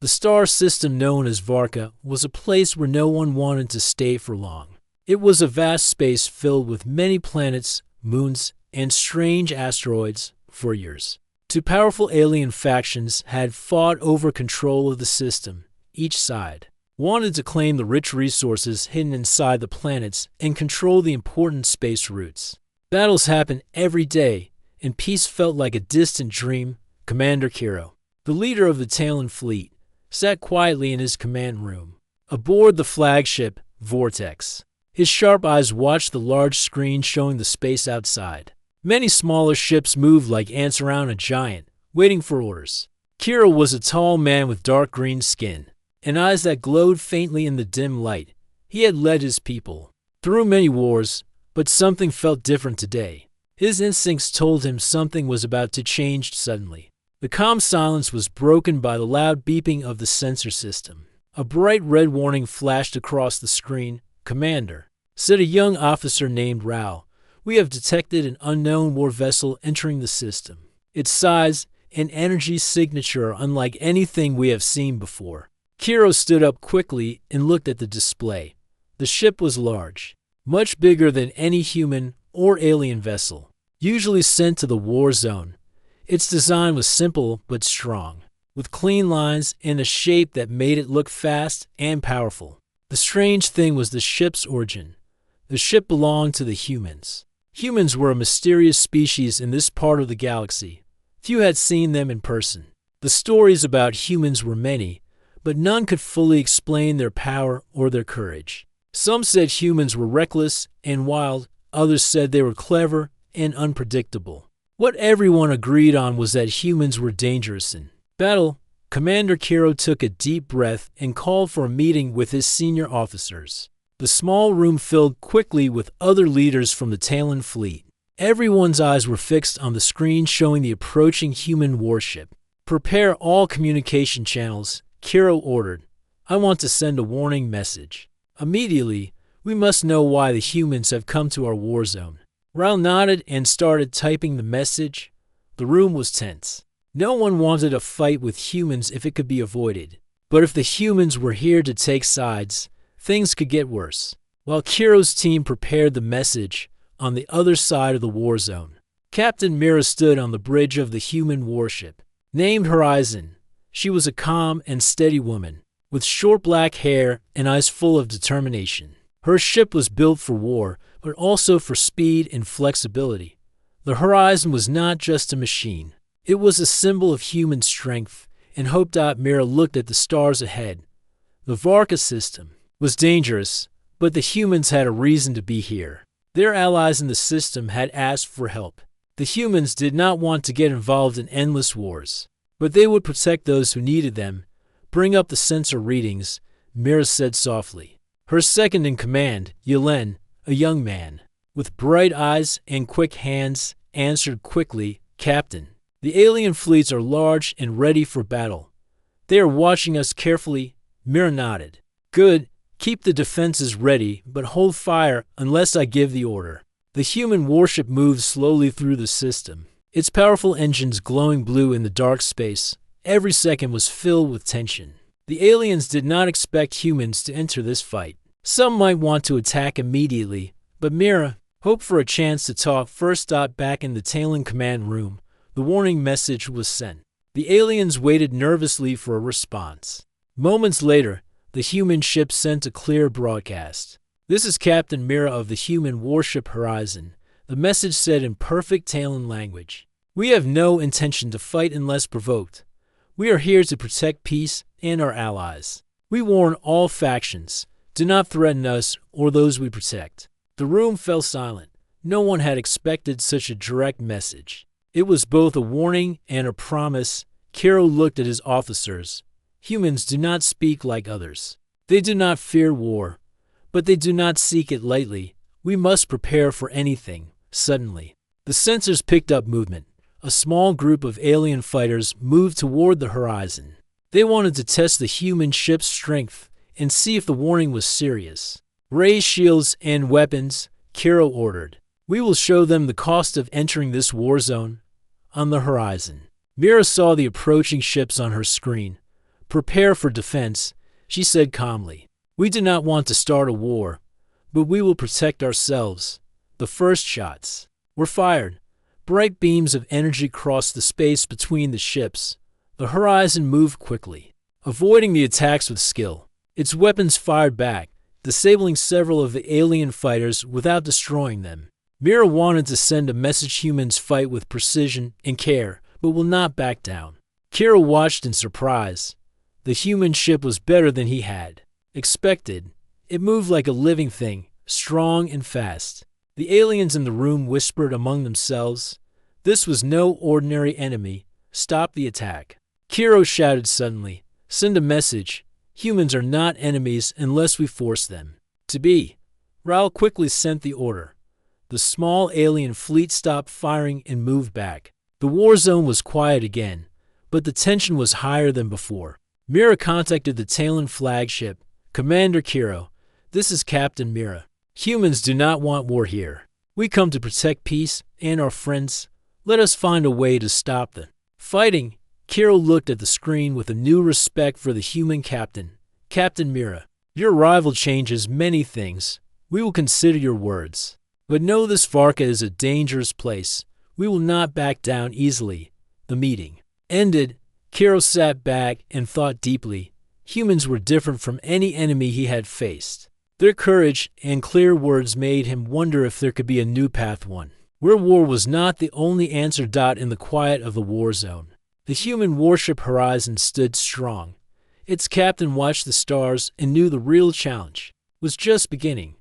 The star system known as Varka was a place where no one wanted to stay for long. It was a vast space filled with many planets, moons, and strange asteroids for years. Two powerful alien factions had fought over control of the system. Each side wanted to claim the rich resources hidden inside the planets and control the important space routes. Battles happened every day, and peace felt like a distant dream. Commander Kiro, the leader of the Talon fleet, sat quietly in his command room, aboard the flagship, Vortex. His sharp eyes watched the large screen showing the space outside. Many smaller ships moved like ants around a giant, waiting for orders. Kiro was a tall man with dark green skin and eyes that glowed faintly in the dim light. He had led his people through many wars, but something felt different today. His instincts told him something was about to change suddenly. The calm silence was broken by the loud beeping of the sensor system. A bright red warning flashed across the screen. "Commander," said a young officer named Rao, "we have detected an unknown war vessel entering the system. Its size and energy signature are unlike anything we have seen before." Kiro stood up quickly and looked at the display. The ship was large, much bigger than any human or alien vessel usually sent to the war zone. Its design was simple but strong, with clean lines and a shape that made it look fast and powerful. The strange thing was the ship's origin. The ship belonged to the humans. Humans were a mysterious species in this part of the galaxy. Few had seen them in person. The stories about humans were many, but none could fully explain their power or their courage. Some said humans were reckless and wild, others said they were clever and unpredictable. What everyone agreed on was that humans were dangerous in battle. Commander Kiro took a deep breath and called for a meeting with his senior officers. The small room filled quickly with other leaders from the Talon fleet. Everyone's eyes were fixed on the screen showing the approaching human warship. "Prepare all communication channels," Kiro ordered. "I want to send a warning message. Immediately, we must know why the humans have come to our war zone." Rao nodded and started typing the message. The room was tense. No one wanted a fight with humans if it could be avoided. But if the humans were here to take sides, things could get worse. While Kiro's team prepared the message, on the other side of the war zone, Captain Mira stood on the bridge of the human warship. Named Horizon, she was a calm and steady woman, with short black hair and eyes full of determination. Her ship was built for war, but also for speed and flexibility. The Horizon was not just a machine. It was a symbol of human strength and hope. Mira looked at the stars ahead. The Varka system was dangerous, but the humans had a reason to be here. Their allies in the system had asked for help. The humans did not want to get involved in endless wars, but they would protect those who needed them. "Bring up the sensor readings," Mira said softly. Her second in command, Yelen, a young man with bright eyes and quick hands, answered quickly, "Captain, the alien fleets are large and ready for battle. They are watching us carefully." Mira nodded. "Good. Keep the defenses ready, but hold fire unless I give the order." The human warship moved slowly through the system, its powerful engines glowing blue in the dark space. Every second was filled with tension. The aliens did not expect humans to enter this fight. Some might want to attack immediately, but Mira hoped for a chance to talk first. Back in the Talon command room, the warning message was sent. The aliens waited nervously for a response. Moments later, the human ship sent a clear broadcast. "This is Captain Mira of the human warship Horizon," the message said in perfect Talon language. "We have no intention to fight unless provoked. We are here to protect peace and our allies. We warn all factions, do not threaten us or those we protect." The room fell silent. No one had expected such a direct message. It was both a warning and a promise. Kiro looked at his officers. Humans do not speak like others. They do not fear war, but they do not seek it lightly. We must prepare for anything. Suddenly, the sensors picked up movement. A small group of alien fighters moved toward the Horizon. They wanted to test the human ship's strength and see if the warning was serious. "Raise shields and weapons," Kiro ordered. "We will show them the cost of entering this war zone." On the horizon, Mira saw the approaching ships on her screen. Prepare for defense, she said calmly. We do not want to start a war, but we will protect ourselves. The first shots were fired. Bright beams of energy crossed the space between the ships. The horizon moved quickly, avoiding the attacks with skill. Its weapons fired back, disabling several of the alien fighters without destroying them. Mira wanted to send a message: humans fight with precision and care, but will not back down. Kira watched in surprise. The human ship was better than he had expected. It moved like a living thing, strong and fast. The aliens in the room whispered among themselves. This was no ordinary enemy. Stop the attack. Kiro shouted suddenly. Send a message. Humans are not enemies unless we force them to be. Raul quickly sent the order. The small alien fleet stopped firing and moved back. The war zone was quiet again, but the tension was higher than before. Mira contacted the Talon flagship. Commander Kiro, this is Captain Mira. Humans do not want war here. We come to protect peace and our friends. Let us find a way to stop them fighting. Kiro looked at the screen with a new respect for the human captain. Captain Mira, your arrival changes many things. We will consider your words. But know this Varka is a dangerous place. We will not back down easily. The meeting ended. Kiro sat back and thought deeply. Humans were different from any enemy he had faced. Their courage and clear words made him wonder if there could be a new path, one where war was not the only answer. In the quiet of the war zone, the human warship Horizon stood strong. Its captain watched the stars and knew the real challenge was just beginning.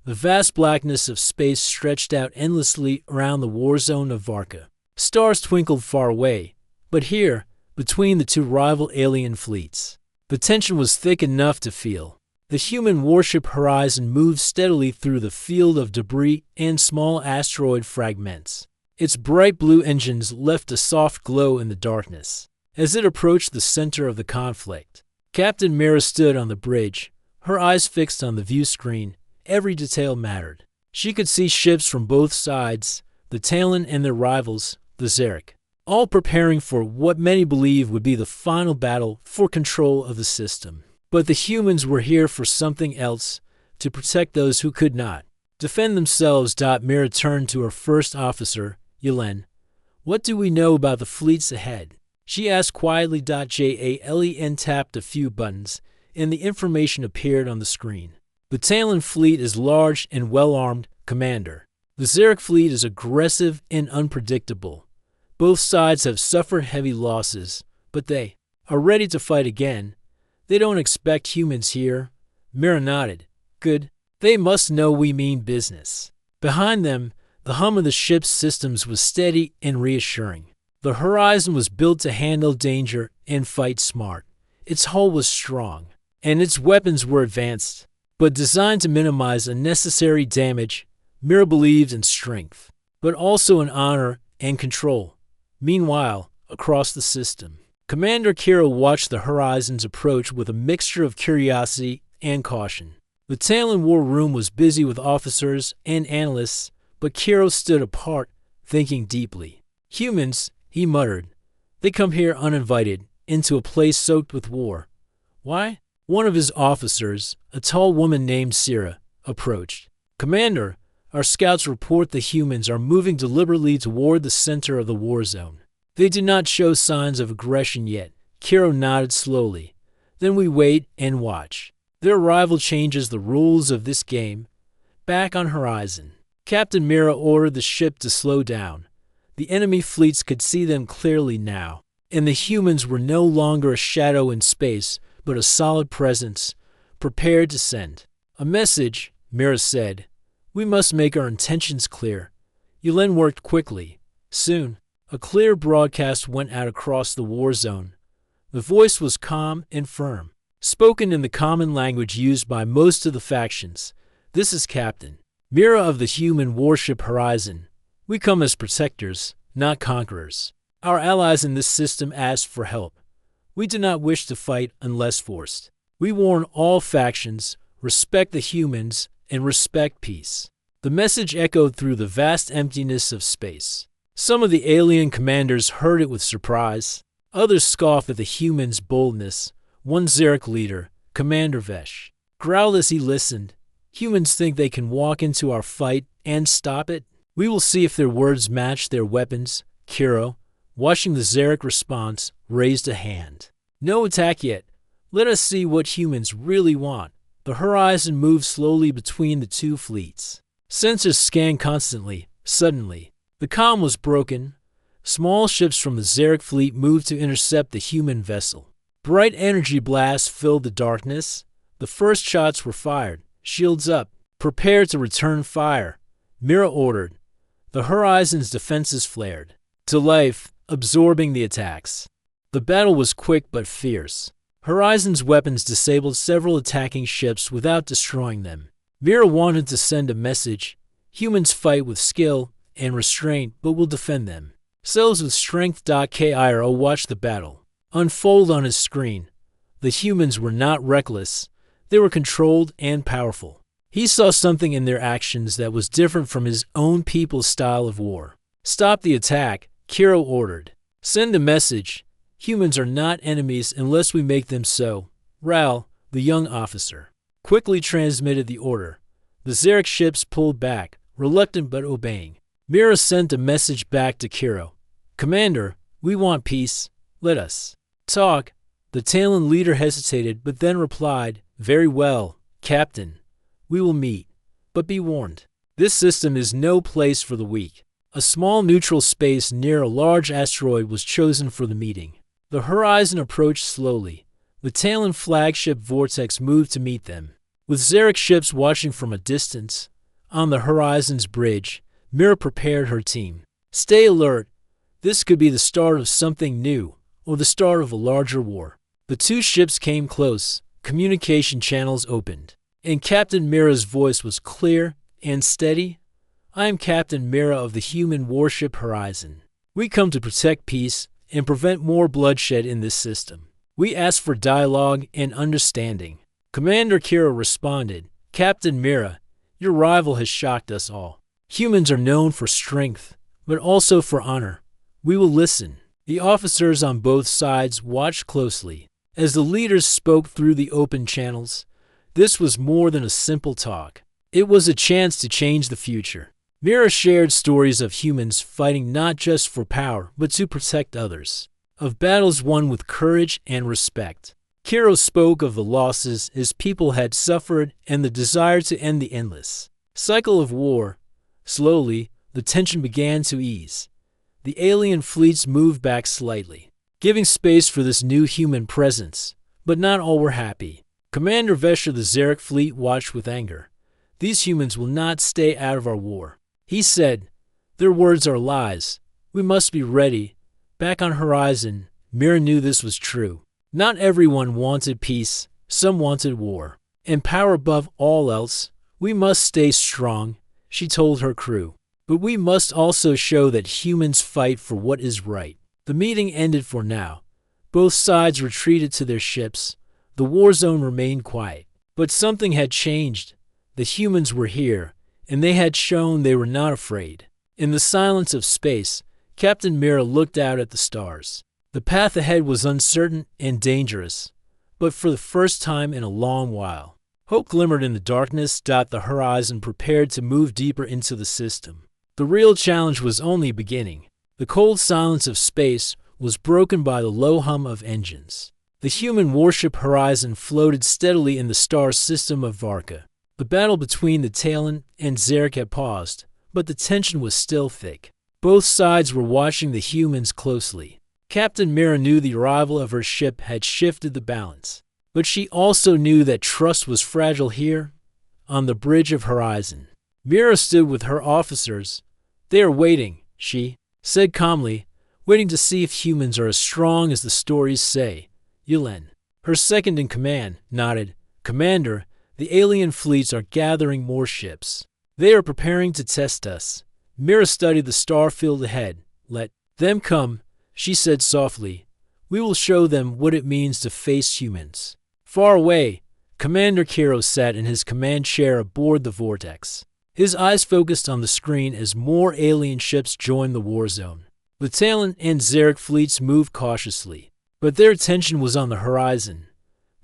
The vast blackness of space stretched out endlessly around the war zone of Varka. Stars twinkled far away, but here, between the two rival alien fleets, the tension was thick enough to feel. The human warship Horizon moved steadily through the field of debris and small asteroid fragments. Its bright blue engines left a soft glow in the darkness. As it approached the center of the conflict, Captain Mira stood on the bridge, her eyes fixed on the view screen. Every detail mattered. She could see ships from both sides, the Talon and their rivals, the Zarek, all preparing for what many believe would be the final battle for control of the system. But the humans were here for something else, to protect those who could not defend themselves. Mira turned to her first officer, Yelen. What do we know about the fleets ahead? She asked quietly. Jalen tapped a few buttons, and the information appeared on the screen. The Talon fleet is large and well-armed, Commander. The Zarek fleet is aggressive and unpredictable. Both sides have suffered heavy losses, but they are ready to fight again. They don't expect humans here. Mira nodded. Good. They must know we mean business. Behind them, the hum of the ship's systems was steady and reassuring. The Horizon was built to handle danger and fight smart. Its hull was strong, and its weapons were advanced, but designed to minimize unnecessary damage. Mira believed in strength, but also in honor and control. Meanwhile, across the system, Commander Kiro watched the Horizon's approach with a mixture of curiosity and caution. The Talon war room was busy with officers and analysts, but Kiro stood apart, thinking deeply. Humans, he muttered. They come here uninvited, into a place soaked with war. Why? One of his officers, a tall woman named Sira, approached. Commander, our scouts report the humans are moving deliberately toward the center of the war zone. They do not show signs of aggression yet. Kiro nodded slowly. Then we wait and watch. Their arrival changes the rules of this game. Back on Horizon, Captain Mira ordered the ship to slow down. The enemy fleets could see them clearly now, and the humans were no longer a shadow in space, but a solid presence, prepared to send a message. Mira said, we must make our intentions clear. Yelen worked quickly. Soon, a clear broadcast went out across the war zone. The voice was calm and firm, spoken in the common language used by most of the factions. This is Captain Mira of the human warship Horizon. We come as protectors, not conquerors. Our allies in this system ask for help. We do not wish to fight unless forced. We warn all factions, respect the humans, and respect peace. The message echoed through the vast emptiness of space. Some of the alien commanders heard it with surprise. Others scoffed at the humans' boldness, One Xeric leader, Commander Vesh, growled as he listened. Humans think they can walk into our fight and stop it? We will see if their words match their weapons. Kiro, watching the Xeric response, raised a hand. No attack yet. Let us see what humans really want. The horizon moved slowly between the two fleets. Sensors scanned constantly. Suddenly, the comm was broken. Small ships from the Xeric fleet moved to intercept the human vessel. Bright energy blasts filled the darkness. The first shots were fired. Shields up. Prepare to return fire. Mira ordered. The horizon's defenses flared to life, absorbing the attacks. The battle was quick but fierce. Horizon's weapons disabled several attacking ships without destroying them. Mira wanted to send a message. Humans fight with skill and restraint, but will defend them. Cells with strength.Kiro watched the battle unfold on his screen. The humans were not reckless. They were controlled and powerful. He saw something in their actions that was different from his own people's style of war. Stop the attack, Kiro ordered. Send a message. Humans are not enemies unless we make them so. Ral, the young officer, quickly transmitted the order. The Xeric ships pulled back, reluctant but obeying. Mira sent a message back to Kiro. Commander, we want peace. Let us talk. The Talon leader hesitated but then replied, Very well, Captain. We will meet. But be warned. This system is no place for the weak. A small neutral space near a large asteroid was chosen for the meeting. The horizon approached slowly. The Talon flagship Vortex moved to meet them. With Xeric ships watching from a distance, on the horizon's bridge, Mira prepared her team. Stay alert. This could be the start of something new, or the start of a larger war. The two ships came close. Communication channels opened, and Captain Mira's voice was clear and steady. I am Captain Mira of the human warship Horizon. We come to protect peace and prevent more bloodshed in this system. We ask for dialogue and understanding. Commander Kiro responded, Captain Mira, your arrival has shocked us all. Humans are known for strength, but also for honor. We will listen. The officers on both sides watched closely as the leaders spoke through the open channels. This was more than a simple talk. It was a chance to change the future. Mira shared stories of humans fighting not just for power, but to protect others, of battles won with courage and respect. Kiro spoke of the losses his people had suffered and the desire to end the endless cycle of war. Slowly, the tension began to ease. The alien fleets moved back slightly, giving space for this new human presence, but not all were happy. Commander Vesh of the Xeric fleet watched with anger. These humans will not stay out of our war. He said, their words are lies. We must be ready. Back on Horizon, Mira knew this was true. Not everyone wanted peace. Some wanted war. And power above all else. We must stay strong, she told her crew. But we must also show that humans fight for what is right. The meeting ended for now. Both sides retreated to their ships. The war zone remained quiet. But something had changed. The humans were here, and they had shown they were not afraid. In the silence of space, Captain Mira looked out at the stars. The path ahead was uncertain and dangerous, but for the first time in a long while, hope glimmered in the darkness. The horizon prepared to move deeper into the system. The real challenge was only beginning. The cold silence of space was broken by the low hum of engines. The human warship Horizon floated steadily in the star system of Varka. The battle between the Talon and Xeric had paused, but the tension was still thick. Both sides were watching the humans closely. Captain Mira knew the arrival of her ship had shifted the balance, but she also knew that trust was fragile here, on the bridge of Horizon. Mira stood with her officers. They are waiting, she said calmly, waiting to see if humans are as strong as the stories say. Yulen, her second-in-command, nodded. Commander, the alien fleets are gathering more ships. They are preparing to test us. Mira studied the star field ahead. Let them come, she said softly. We will show them what it means to face humans. Far away, Commander Kiro sat in his command chair aboard the Vortex. His eyes focused on the screen as more alien ships joined the war zone. The Talon and Xeric fleets moved cautiously, but their attention was on the horizon.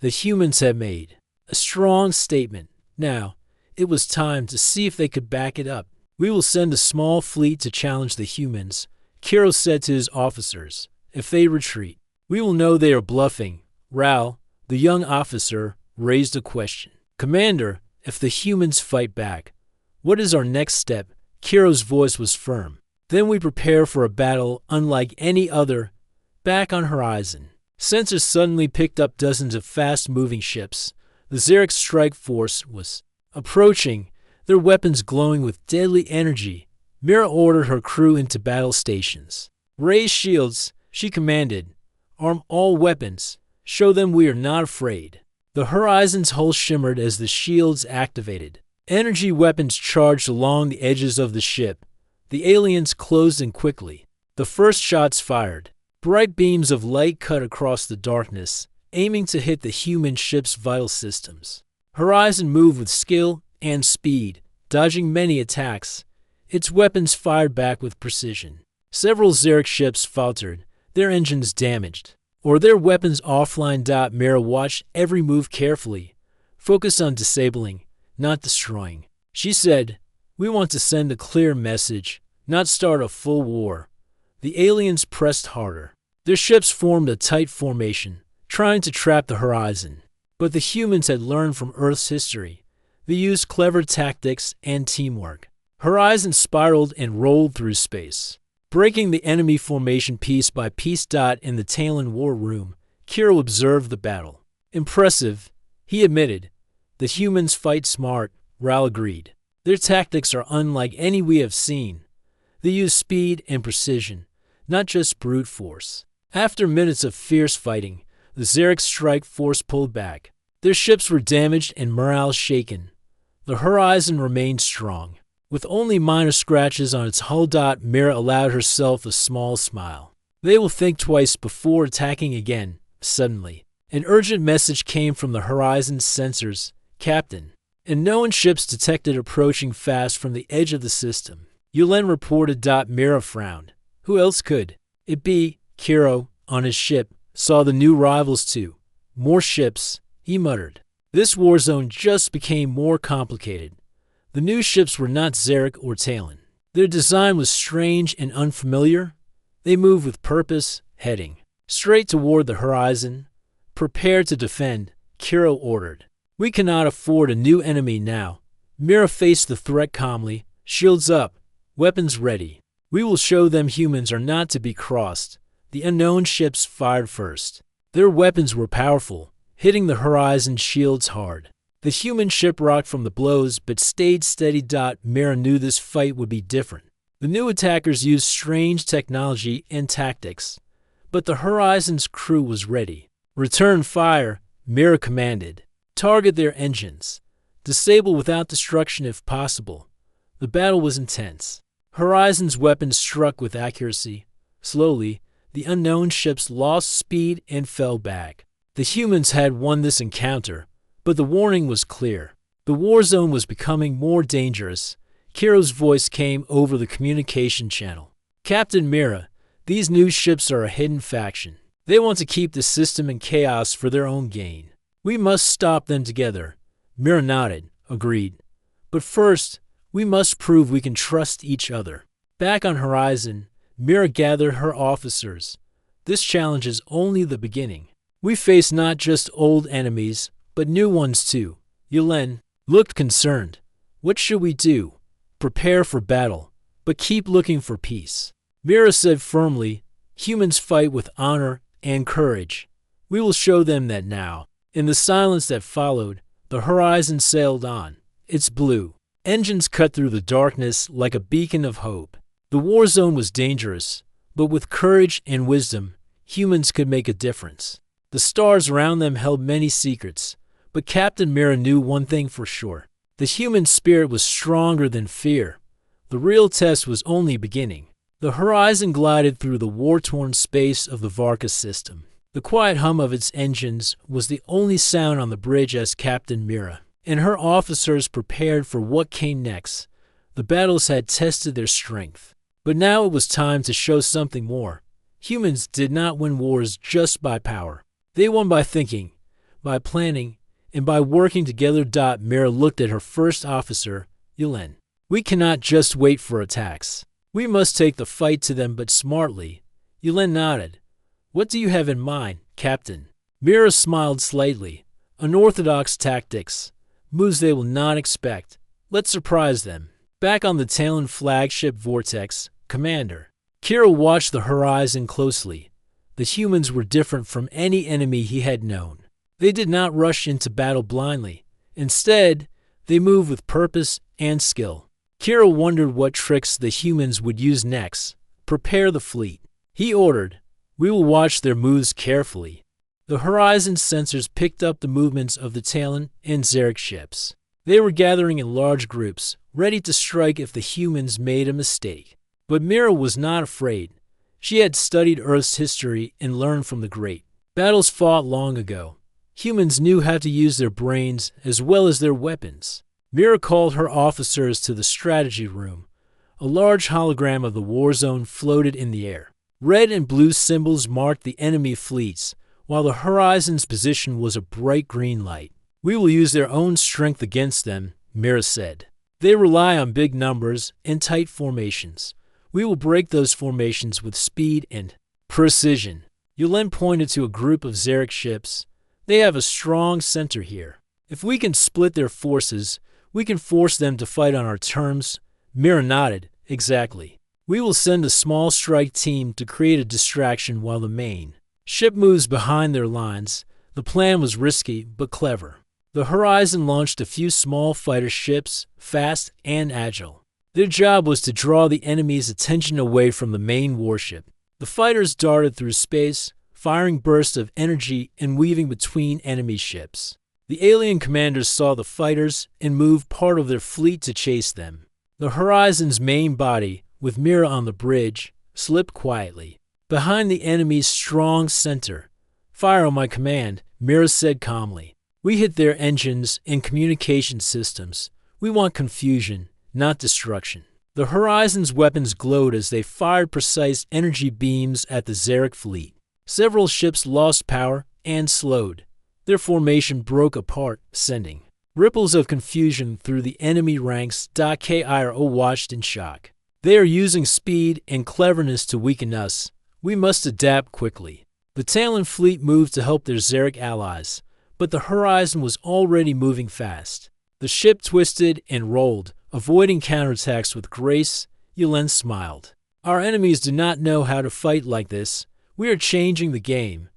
the humans had made. A strong statement. Now, it was time to see if they could back it up. "We will send a small fleet to challenge the humans," Kiro said to his officers. "If they retreat, we will know they are bluffing." Ral, the young officer, raised a question. "Commander, if the humans fight back, what is our next step?" Kiro's voice was firm. "Then we prepare for a battle unlike any other." Back on horizon, sensors suddenly picked up dozens of fast-moving ships. The Xeric strike force was approaching, their weapons glowing with deadly energy. Mira ordered her crew into battle stations. "Raise shields," she commanded. "Arm all weapons. Show them we are not afraid." The horizon's hull shimmered as the shields activated. Energy weapons charged along the edges of the ship. The aliens closed in quickly. The first shots fired. Bright beams of light cut across the darkness, aiming to hit the human ship's vital systems. Horizon moved with skill and speed, dodging many attacks. Its weapons fired back with precision. Several Xeric ships faltered, their engines damaged, or their weapons offline. Mira watched every move carefully, focused on disabling, not destroying. She said, "We want to send a clear message, not start a full war." The aliens pressed harder. Their ships formed a tight formation, trying to trap the horizon. But the humans had learned from Earth's history. They used clever tactics and teamwork. Horizon spiraled and rolled through space, breaking the enemy formation piece by piece. In the Talon war room, Kiro observed the battle. "Impressive," he admitted. "The humans fight smart," Ral agreed. "Their tactics are unlike any we have seen. They use speed and precision, not just brute force." After minutes of fierce fighting, the Xeric strike force pulled back. Their ships were damaged and morale shaken. The horizon remained strong, with only minor scratches on its hull. Mira allowed herself a small smile. "They will think twice before attacking again." Suddenly, an urgent message came from the horizon's sensors. "Captain." And known ships detected approaching fast from the edge of the system. Yulen reported. Mira frowned. Who else could it be? Kiro, on his ship, saw the new rivals too. "More ships," he muttered. This war zone just became more complicated. The new ships were not Xeric or Talon. Their design was strange and unfamiliar. They moved with purpose, heading straight toward the horizon. "Prepare to defend," Kiro ordered. "We cannot afford a new enemy now." Mira faced the threat calmly, shields up, weapons ready. "We will show them humans are not to be crossed." The unknown ships fired first. Their weapons were powerful, hitting the horizon shields hard. The human ship rocked from the blows but stayed steady. Mira knew this fight would be different. The new attackers used strange technology and tactics, but the horizon's crew was ready. "Return fire," Mira commanded. "Target their engines. Disable without destruction if possible." The battle was intense. Horizon's weapons struck with accuracy. Slowly, the unknown ships lost speed and fell back. The humans had won this encounter, but the warning was clear. The war zone was becoming more dangerous. Kiro's voice came over the communication channel. "Captain Mira, these new ships are a hidden faction. They want to keep the system in chaos for their own gain. We must stop them together." Mira nodded, agreed. "But first, we must prove we can trust each other." Back on Horizon, Mira gathered her officers. "This challenge is only the beginning. We face not just old enemies, but new ones too." Yulen looked concerned. "What should we do?" "Prepare for battle, but keep looking for peace." Mira said firmly, "Humans fight with honor and courage. We will show them that now." In the silence that followed, the horizon sailed on. Its blue engines cut through the darkness like a beacon of hope. The war zone was dangerous, but with courage and wisdom, humans could make a difference. The stars around them held many secrets, but Captain Mira knew one thing for sure. The human spirit was stronger than fear. The real test was only beginning. The horizon glided through the war-torn space of the Varka system. The quiet hum of its engines was the only sound on the bridge as Captain Mira and her officers prepared for what came next. The battles had tested their strength, but now it was time to show something more. Humans did not win wars just by power. They won by thinking, by planning, and by working together. Mira looked at her first officer, Yulin. We cannot just wait for attacks. We must take the fight to them, but smartly. Yulin nodded. What do you have in mind, Captain? Mira smiled slightly. Unorthodox tactics. Moves they will not expect. Let's surprise them. Back on the Talon flagship Vortex, Commander. Kira watched the horizon closely. The humans were different from any enemy he had known. They did not rush into battle blindly. Instead, they moved with purpose and skill. Kira wondered what tricks the humans would use next. Prepare the fleet. He ordered. We will watch their moves carefully. The horizon sensors picked up the movements of the Talon and Xeric ships. They were gathering in large groups, ready to strike if the humans made a mistake. But Mira was not afraid. She had studied Earth's history and learned from the great battles fought long ago. Humans knew how to use their brains as well as their weapons. Mira called her officers to the strategy room. A large hologram of the Warzone floated in the air. Red and blue symbols marked the enemy fleets, while the horizon's position was a bright green light. We will use their own strength against them, Mira said. They rely on big numbers and tight formations. We will break those formations with speed and precision. Yulin pointed to a group of Xeric ships. They have a strong center here. If we can split their forces, we can force them to fight on our terms. Mira nodded. Exactly. We will send a small strike team to create a distraction while the main ship moves behind their lines. The plan was risky but clever. The Horizon launched a few small fighter ships, fast and agile. Their job was to draw the enemy's attention away from the main warship. The fighters darted through space, firing bursts of energy and weaving between enemy ships. The alien commanders saw the fighters and moved part of their fleet to chase them. The Horizon's main body, with Mira on the bridge, slipped quietly. Behind the enemy's strong center. Fire on my command, Mira said calmly. We hit their engines and communication systems. We want confusion, not destruction. The Horizon's weapons glowed as they fired precise energy beams at the Xeric fleet. Several ships lost power and slowed. Their formation broke apart, sending ripples of confusion through the enemy ranks. Kiro watched in shock. They are using speed and cleverness to weaken us. We must adapt quickly. The Talon fleet moved to help their Xeric allies, but the Horizon was already moving fast. The ship twisted and rolled, avoiding counterattacks with grace. Yulin smiled. Our enemies do not know how to fight like this. We are changing the game.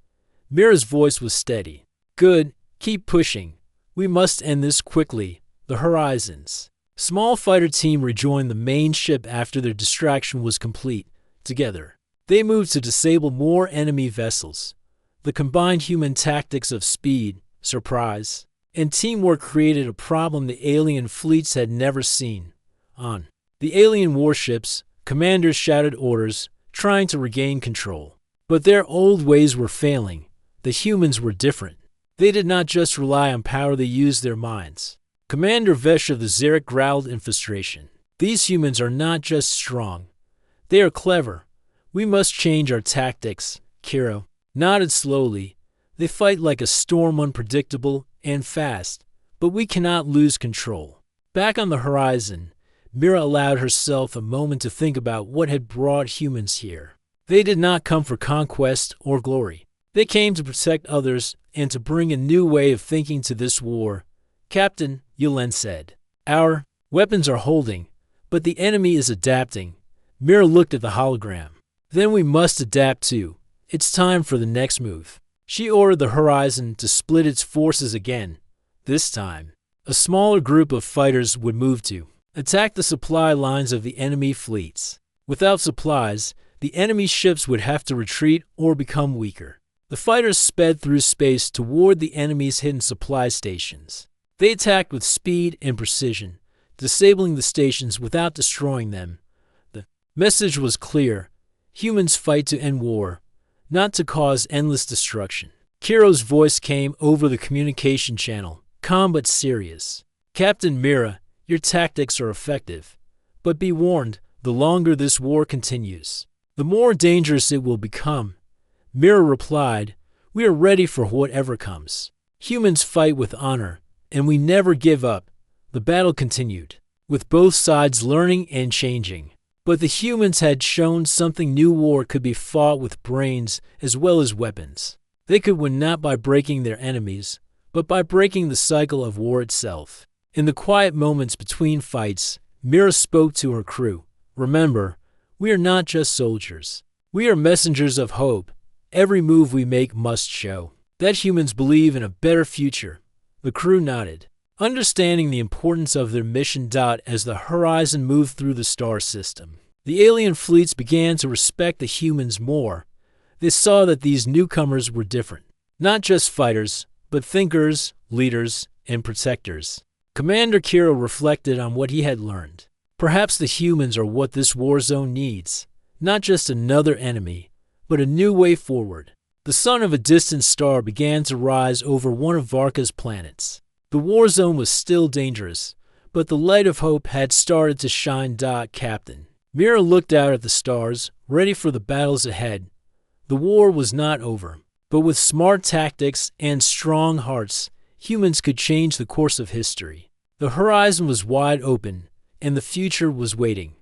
Mira's voice was steady. Good, keep pushing. We must end this quickly. The Horizons. Small fighter team rejoined the main ship after their distraction was complete. Together, they moved to disable more enemy vessels. The combined human tactics of speed, surprise, and teamwork created a problem the alien fleets had never seen. On the alien warships, commanders shouted orders, trying to regain control. But their old ways were failing. The humans were different. They did not just rely on power, they used their minds. Commander Vesh of the Xeric growled in frustration. These humans are not just strong. They are clever. We must change our tactics. Kiro nodded slowly. They fight like a storm, unpredictable and fast, but we cannot lose control. Back on the Horizon, Mira allowed herself a moment to think about what had brought humans here. They did not come for conquest or glory. They came to protect others and to bring a new way of thinking to this war. Captain, Yulin said, our weapons are holding, but the enemy is adapting. Mira looked at the hologram. Then we must adapt too. It's time for the next move. She ordered the Horizon to split its forces again. This time, a smaller group of fighters would move to attack the supply lines of the enemy fleets. Without supplies, the enemy ships would have to retreat or become weaker. The fighters sped through space toward the enemy's hidden supply stations. They attacked with speed and precision, disabling the stations without destroying them. The message was clear. Humans fight to end war, not to cause endless destruction. Kiro's voice came over the communication channel, calm but serious. Captain Mira, your tactics are effective. But be warned, the longer this war continues, the more dangerous it will become. Mira replied, we are ready for whatever comes. Humans fight with honor, and we never give up. The battle continued, with both sides learning and changing. But the humans had shown something: new war could be fought with brains as well as weapons. They could win not by breaking their enemies, but by breaking the cycle of war itself. In the quiet moments between fights, Mira spoke to her crew. Remember, we are not just soldiers. We are messengers of hope. Every move we make must show that humans believe in a better future. The crew nodded, understanding the importance of their mission. As the horizon moved through the star system, the alien fleets began to respect the humans more. They saw that these newcomers were different, not just fighters, but thinkers, leaders, and protectors. Commander Kiro reflected on what he had learned. Perhaps the humans are what this war zone needs, not just another enemy, but a new way forward. The sun of a distant star began to rise over one of Varka's planets. The war zone was still dangerous, but the light of hope had started to shine. Captain Mira looked out at the stars, ready for the battles ahead. The war was not over, but with smart tactics and strong hearts, humans could change the course of history. The horizon was wide open, and the future was waiting.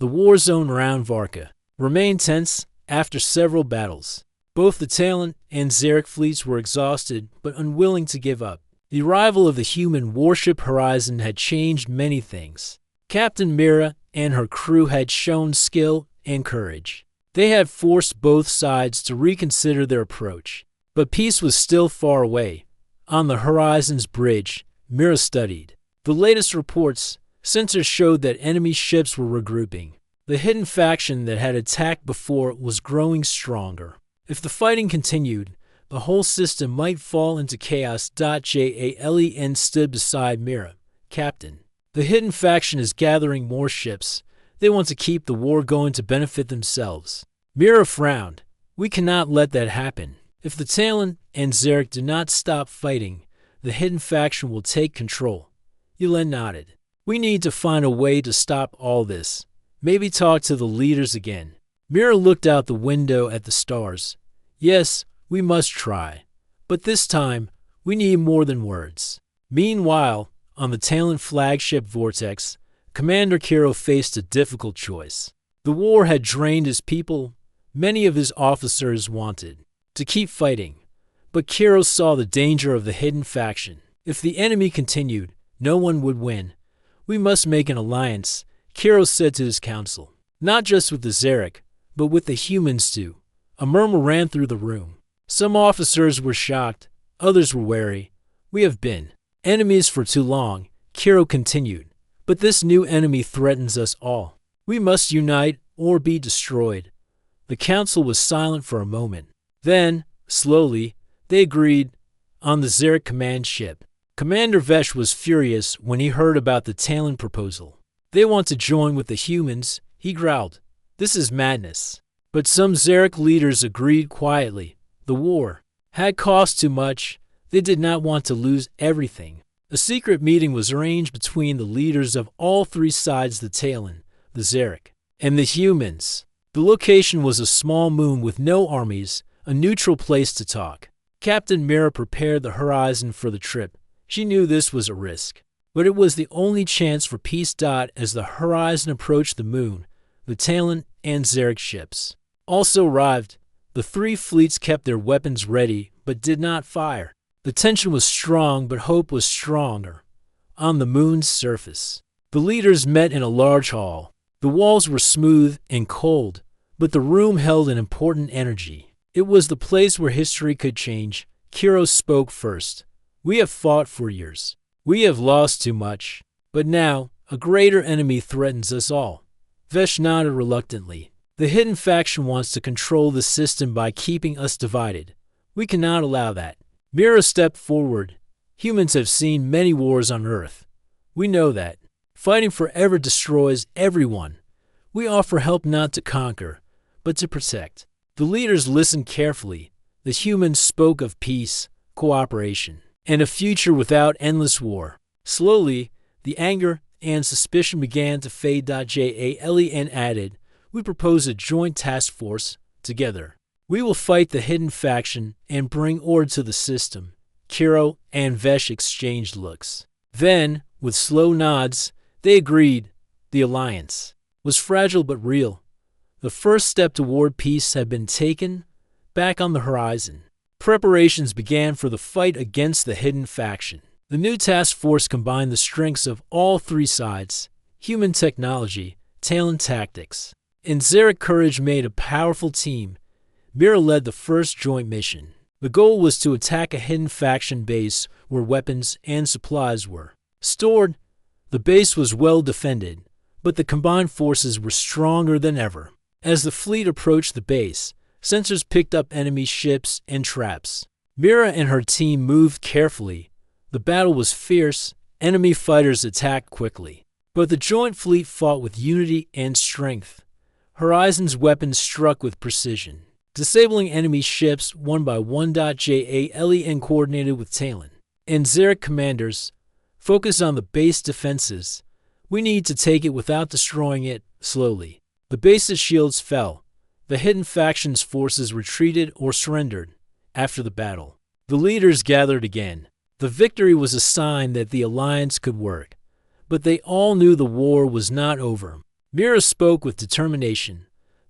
The war zone around Varka remained tense after several battles. Both the Talon and Xeric fleets were exhausted but unwilling to give up. The arrival of the human warship Horizon had changed many things. Captain Mira and her crew had shown skill and courage. They had forced both sides to reconsider their approach. But peace was still far away. On the Horizon's bridge, Mira studied. The latest reports, sensors showed that enemy ships were regrouping. The hidden faction that had attacked before was growing stronger. If the fighting continued, the whole system might fall into chaos. Jalen stood beside Mira. Captain, the hidden faction is gathering more ships. They want to keep the war going to benefit themselves. Mira frowned. We cannot let that happen. If the Talon and Xeric do not stop fighting, the hidden faction will take control. Yulin nodded. We need to find a way to stop all this. Maybe talk to the leaders again. Mira looked out the window at the stars. Yes, we must try. But this time, we need more than words. Meanwhile, on the Talon flagship Vortex, Commander Kiro faced a difficult choice. The war had drained his people. Many of his officers wanted to keep fighting. But Kiro saw the danger of the hidden faction. If the enemy continued, no one would win. We must make an alliance, Kiro said to his council. Not just with the Xeric, but with the humans too. A murmur ran through the room. Some officers were shocked, others were wary. We have been enemies for too long, Kiro continued. But this new enemy threatens us all. We must unite or be destroyed. The council was silent for a moment. Then, slowly, they agreed on the Xeric command ship. Commander Vesh was furious when he heard about the Talon proposal. They want to join with the humans, he growled. This is madness. But some Xeric leaders agreed quietly. The war had cost too much. They did not want to lose everything. A secret meeting was arranged between the leaders of all three sides: the Talon, the Xeric, and the humans. The location was a small moon with no armies, a neutral place to talk. Captain Mira prepared the Horizon for the trip. She knew this was a risk, but it was the only chance for peace. As the Horizon approached the moon, the Talon and Xeric ships also arrived. The three fleets kept their weapons ready, but did not fire. The tension was strong, but hope was stronger. On the moon's surface, the leaders met in a large hall. The walls were smooth and cold, but the room held an important energy. It was the place where history could change. Kiro spoke first. We have fought for years. We have lost too much. But now, a greater enemy threatens us all. Vesh nodded reluctantly. The hidden faction wants to control the system by keeping us divided. We cannot allow that. Mira stepped forward. Humans have seen many wars on Earth. We know that. Fighting forever destroys everyone. We offer help not to conquer, but to protect. The leaders listened carefully. The humans spoke of peace, cooperation, and a future without endless war. Slowly, the anger and suspicion began to fade. Jan added, we propose a joint task force together. We will fight the hidden faction and bring order to the system. Kiro and Vesh exchanged looks. Then, with slow nods, they agreed. The alliance was fragile but real. The first step toward peace had been taken. Back on the horizon, preparations began for the fight against the hidden faction. The new task force combined the strengths of all three sides: human technology, Talon tactics, and Xeric courage made a powerful team. Mira led the first joint mission. The goal was to attack a hidden faction base where weapons and supplies were stored. The base was well defended, but the combined forces were stronger than ever. As the fleet approached the base, sensors picked up enemy ships and traps. Mira and her team moved carefully. The battle was fierce. Enemy fighters attacked quickly, but the joint fleet fought with unity and strength. Horizon's weapons struck with precision, disabling enemy ships one by one. JALEN coordinated with Talon and Xeric commanders, focused on the base defenses. We need to take it without destroying it. Slowly, the base's shields fell. The hidden faction's forces retreated or surrendered. After the battle, the leaders gathered again. The victory was a sign that the alliance could work, but they all knew the war was not over. Mira spoke with determination.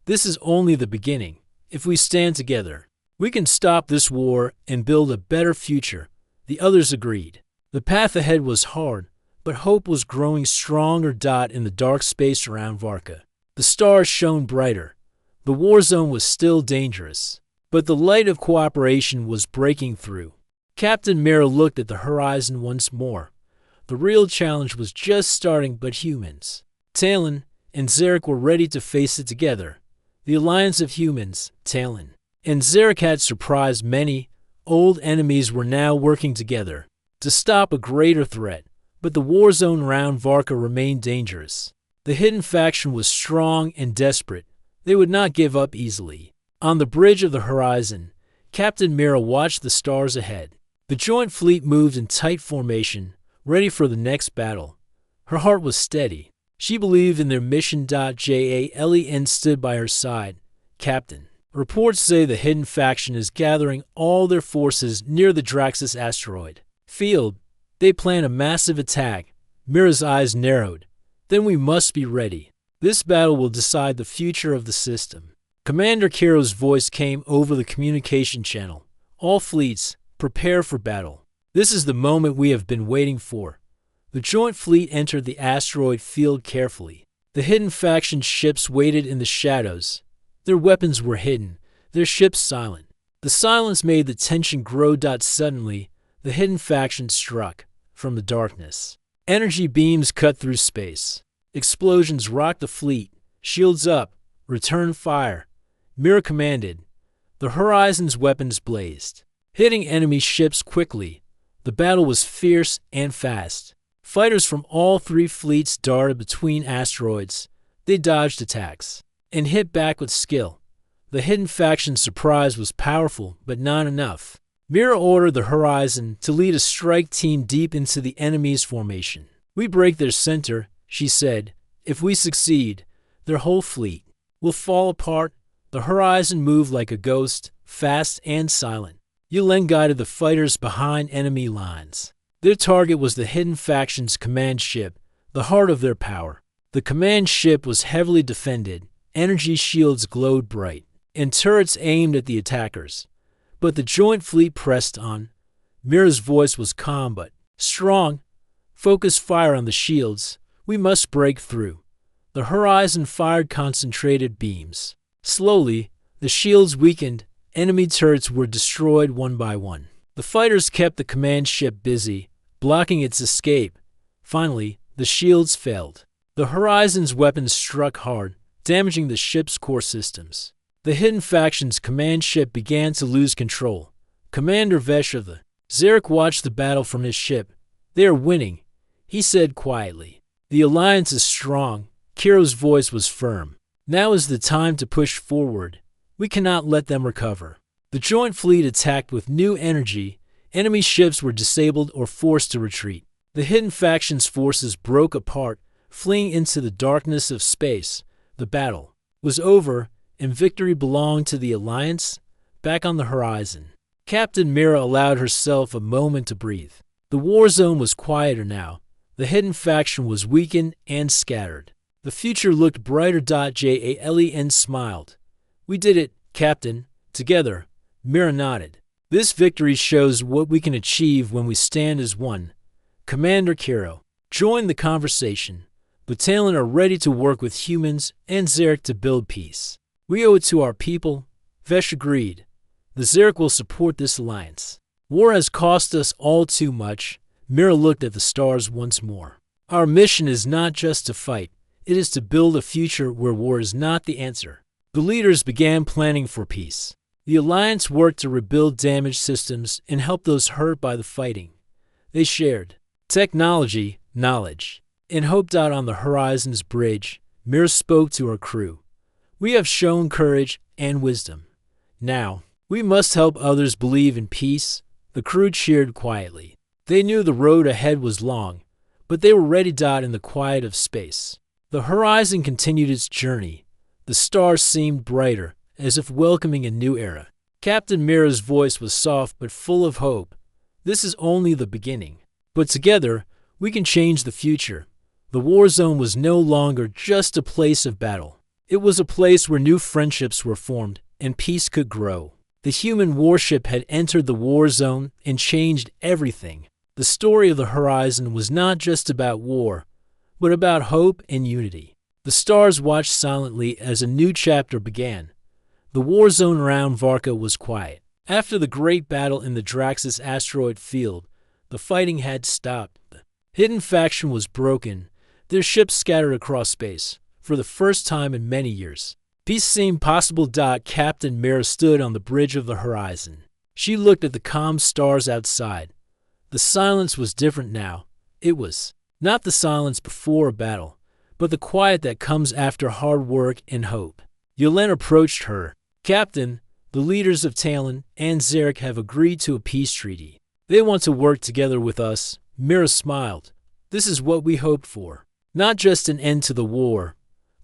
This is only the beginning. If we stand together, we can stop this war and build a better future. The others agreed. The path ahead was hard, but hope was growing stronger. In the dark space around Varka, the stars shone brighter. The war zone was still dangerous, but the light of cooperation was breaking through. Captain Mira looked at the horizon once more. The real challenge was just starting, but humans, Talon and Xeric, were ready to face it together. The alliance of humans, Talon and Xeric, had surprised many. Old enemies were now working together to stop a greater threat, but the war zone around Varka remained dangerous. The hidden faction was strong and desperate. They would not give up easily. On the bridge of the horizon, Captain Mira watched the stars ahead. The joint fleet moved in tight formation, ready for the next battle. Her heart was steady. She believed in their mission. JALEN stood by her side. Captain, reports say the hidden faction is gathering all their forces near the Draxus asteroid field. They plan a massive attack. Mira's eyes narrowed. Then we must be ready. This battle will decide the future of the system. Commander Kiro's voice came over the communication channel. All fleets, prepare for battle. This is the moment we have been waiting for. The joint fleet entered the asteroid field carefully. The hidden faction ships waited in the shadows. Their weapons were hidden, their ships silent. The silence made the tension grow. Suddenly, the hidden faction struck from the darkness. Energy beams cut through space. Explosions rocked the fleet. Shields up. Return fire. Mira commanded. The horizon's weapons blazed, hitting enemy ships quickly. The battle was fierce and fast. Fighters from all three fleets darted between asteroids. They dodged attacks and hit back with skill. The hidden faction's surprise was powerful, but not enough. Mira ordered the horizon to lead a strike team deep into the enemy's formation. We break their center, she said. If we succeed, their whole fleet will fall apart. The horizon moved like a ghost, fast and silent. Yulen guided the fighters behind enemy lines. Their target was the hidden faction's command ship, the heart of their power. The command ship was heavily defended. Energy shields glowed bright, and turrets aimed at the attackers. But the joint fleet pressed on. Mira's voice was calm but strong. Focus fire on the shields. We must break through. The horizon fired concentrated beams. Slowly, the shields weakened. Enemy turrets were destroyed one by one. The fighters kept the command ship busy, blocking its escape. Finally, the shields failed. The horizon's weapons struck hard, damaging the ship's core systems. The hidden faction's command ship began to lose control. Commander Vesh of the Xeric watched the battle from his ship. They are winning, he said quietly. The alliance is strong. Kiro's voice was firm. Now is the time to push forward. We cannot let them recover. The joint fleet attacked with new energy. Enemy ships were disabled or forced to retreat. The hidden faction's forces broke apart, fleeing into the darkness of space. The battle was over, and victory belonged to the alliance. Back on the horizon, Captain Mira allowed herself a moment to breathe. The war zone was quieter now. The hidden faction was weakened and scattered. The future looked brighter. Jalen smiled. We did it, Captain. Together. Mira nodded. This victory shows what we can achieve when we stand as one. Commander Kiro joined the conversation. Battalion are ready to work with humans and Zarek to build peace. We owe it to our people. Vesh agreed. The Zarek will support this alliance. War has cost us all too much. Mira looked at the stars once more. Our mission is not just to fight. It is to build a future where war is not the answer. The leaders began planning for peace. The alliance worked to rebuild damaged systems and help those hurt by the fighting. They shared technology, knowledge, and hoped out on the horizon's bridge. Mira spoke to her crew. We have shown courage and wisdom. Now, we must help others believe in peace. The crew cheered quietly. They knew the road ahead was long, but they were ready. In the quiet of space, the horizon continued its journey. The stars seemed brighter, as if welcoming a new era. Captain Mira's voice was soft but full of hope. This is only the beginning. But together, we can change the future. The war zone was no longer just a place of battle. It was a place where new friendships were formed and peace could grow. The human warship had entered the war zone and changed everything. The story of the horizon was not just about war, but about hope and unity. The stars watched silently as a new chapter began. The war zone around Varka was quiet. After the great battle in the Draxus asteroid field, the fighting had stopped. The hidden faction was broken, their ships scattered across space, for the first time in many years. Peace seemed possible. Captain Mira stood on the bridge of the horizon. She looked at the calm stars outside. The silence was different now. It was not the silence before a battle, but the quiet that comes after hard work and hope. Yelen approached her. Captain, the leaders of Talon and Zarek have agreed to a peace treaty. They want to work together with us. Mira smiled. This is what we hoped for. Not just an end to the war,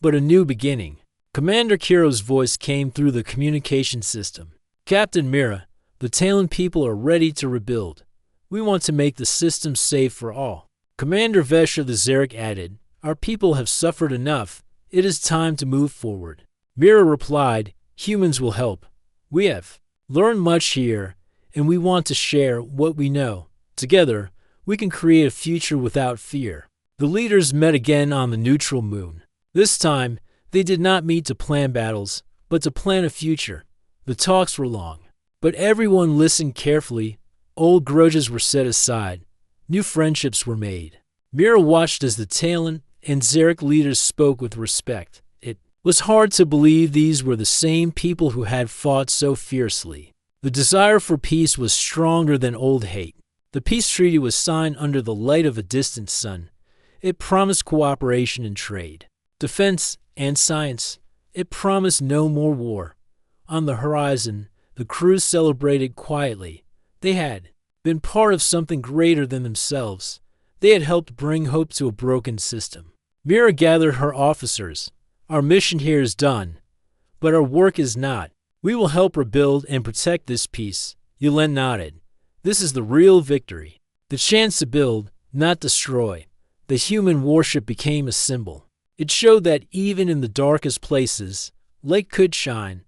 but a new beginning. Commander Kiro's voice came through the communication system. Captain Mira, the Talon people are ready to rebuild. We want to make the system safe for all. Commander Vesh of the Zarek added, our people have suffered enough. It is time to move forward. Mira replied, humans will help. We have learned much here, and we want to share what we know. Together, we can create a future without fear. The leaders met again on the neutral moon. This time, they did not meet to plan battles, but to plan a future. The talks were long, but everyone listened carefully. Old grudges were set aside. New friendships were made. Mira watched as the Talon and Zarek leaders spoke with respect. It was hard to believe these were the same people who had fought so fiercely. The desire for peace was stronger than old hate. The peace treaty was signed under the light of a distant sun. It promised cooperation in trade, defense, and science. It promised no more war. On the horizon, the crew celebrated quietly. They had been part of something greater than themselves. They had helped bring hope to a broken system. Mira gathered her officers. Our mission here is done, but our work is not. We will help rebuild and protect this peace. Yelen nodded. This is the real victory. The chance to build, not destroy. The human warship became a symbol. It showed that even in the darkest places, light could shine.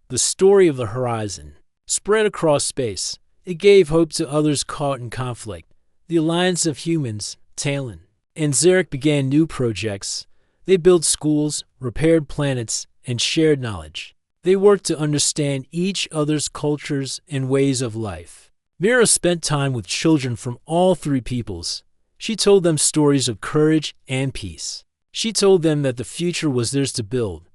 The story of the horizon spread across space. It gave hope to others caught in conflict. The alliance of humans, Talon, and Zarek began new projects. They built schools, repaired planets, and shared knowledge. They worked to understand each other's cultures and ways of life. Mira spent time with children from all three peoples. She told them stories of courage and peace. She told them that the future was theirs to build.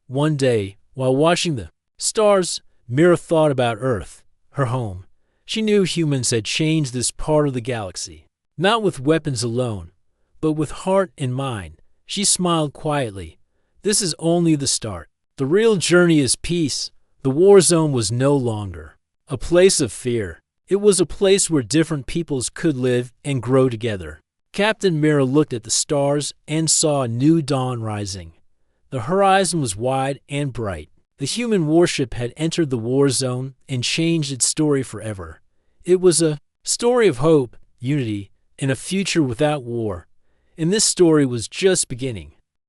One day, while watching the stars, Mira thought about Earth, her home. She knew humans had changed this part of the galaxy, not with weapons alone, but with heart and mind. She smiled quietly. This is only the start. The real journey is peace. The war zone was no longer a place of fear. It was a place where different peoples could live and grow together. Captain Mira looked at the stars and saw a new dawn rising. The horizon was wide and bright. The human warship had entered the war zone and changed its story forever. It was a story of hope, unity, and a future without war. And this story was just beginning.